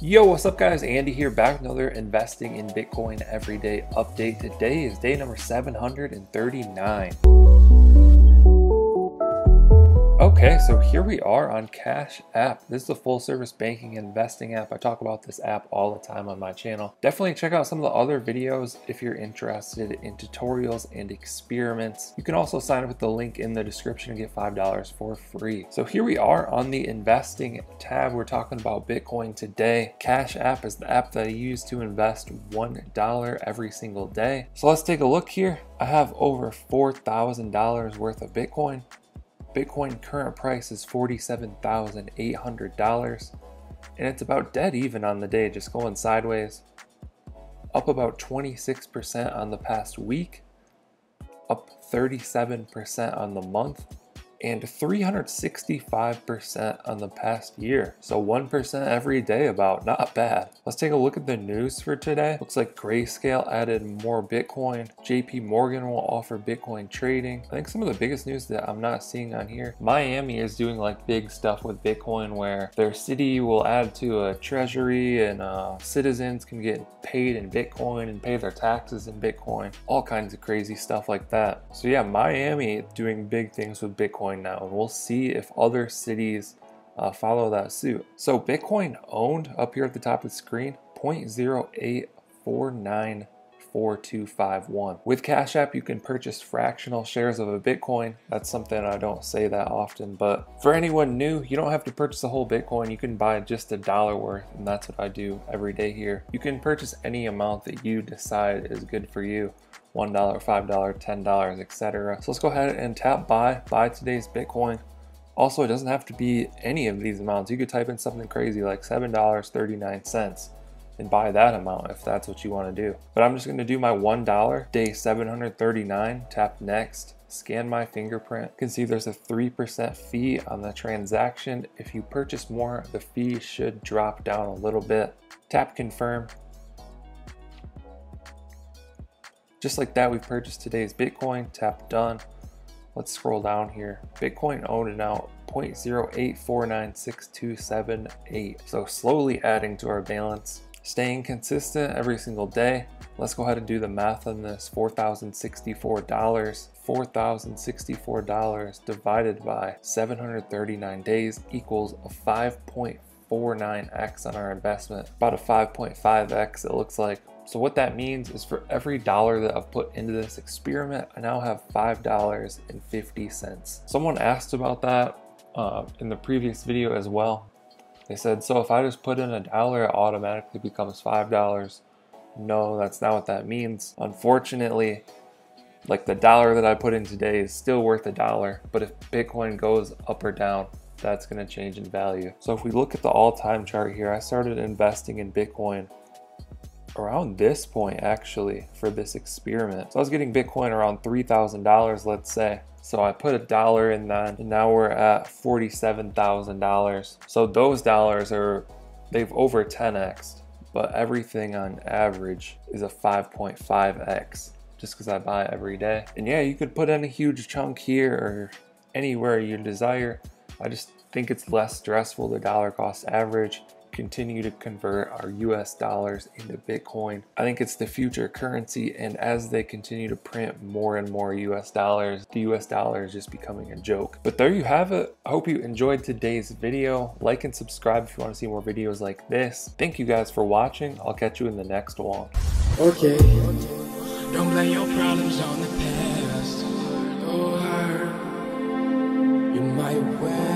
Yo, what's up guys? Andy here, back with another investing in Bitcoin everyday update. Today is day number 739. Okay, so here we are on Cash App. This is a full service banking and investing app. I talk about this app all the time on my channel. Definitely check out some of the other videos if you're interested in tutorials and experiments. You can also sign up with the link in the description and get $5 for free. So here we are on the investing tab. We're talking about Bitcoin today. Cash App is the app that I use to invest $1 every single day. So let's take a look here. I have over $4,000 worth of Bitcoin. Bitcoin current price is $47,800, and it's about dead even on the day, just going sideways. Up about 26% on the past week, up 37% on the month, and 365% on the past year. So 1% every day about, not bad. Let's take a look at the news for today. Looks like Grayscale added more Bitcoin. JP Morgan will offer Bitcoin trading. I think some of the biggest news that I'm not seeing on here, Miami is doing like big stuff with Bitcoin where their city will add to a treasury and citizens can get paid in Bitcoin and pay their taxes in Bitcoin. All kinds of crazy stuff like that. So yeah, Miami doing big things with Bitcoin now, and we'll see if other cities follow that suit. So Bitcoin owned up here at the top of the screen, 0.08494251. With Cash App, you can purchase fractional shares of a Bitcoin. That's something I don't say that often, but for anyone new, you don't have to purchase a whole Bitcoin. You can buy just $1 worth, and that's what I do every day here. You can purchase any amount that you decide is good for you. $1, $5, $10, etc. So let's go ahead and tap buy today's Bitcoin. Also, it doesn't have to be any of these amounts. You could type in something crazy like $7.39 and buy that amount if that's what you want to do. But I'm just going to do my $1, day 739, tap next, scan my fingerprint. You can see there's a 3% fee on the transaction. If you purchase more, the fee should drop down a little bit. Tap confirm. Just like that, we purchased today's Bitcoin, tap done. Let's scroll down here. Bitcoin owned now 0.08496278. So slowly adding to our balance, staying consistent every single day. Let's go ahead and do the math on this. $4,064. $4,064 divided by 739 days equals a 5.49x on our investment. About a 5.5x it looks like. So what that means is for every dollar that I've put into this experiment, I now have $5.50. Someone asked about that in the previous video as well. They said, so if I just put in $1, it automatically becomes $5. No, that's not what that means. Unfortunately, like the dollar that I put in today is still worth $1, but if Bitcoin goes up or down, that's gonna change in value. So if we look at the all-time chart here, I started investing in Bitcoin around this point actually for this experiment. So I was getting Bitcoin around $3,000, let's say. So I put $1 in that, and now we're at $47,000. So those dollars they've over 10x'd, but everything on average is a 5.5x just because I buy every day. And yeah, you could put in a huge chunk here or anywhere you desire. I just think it's less stressful, the dollar cost average. Continue to convert our US dollars into Bitcoin. I think it's the future currency, and as they continue to print more and more US dollars, the US dollar is just becoming a joke. But there you have it. I hope you enjoyed today's video. Like and subscribe if you want to see more videos like this. Thank you guys for watching. I'll catch you in the next one. Okay. Don't blame your problems on the past. Go hard. You might wear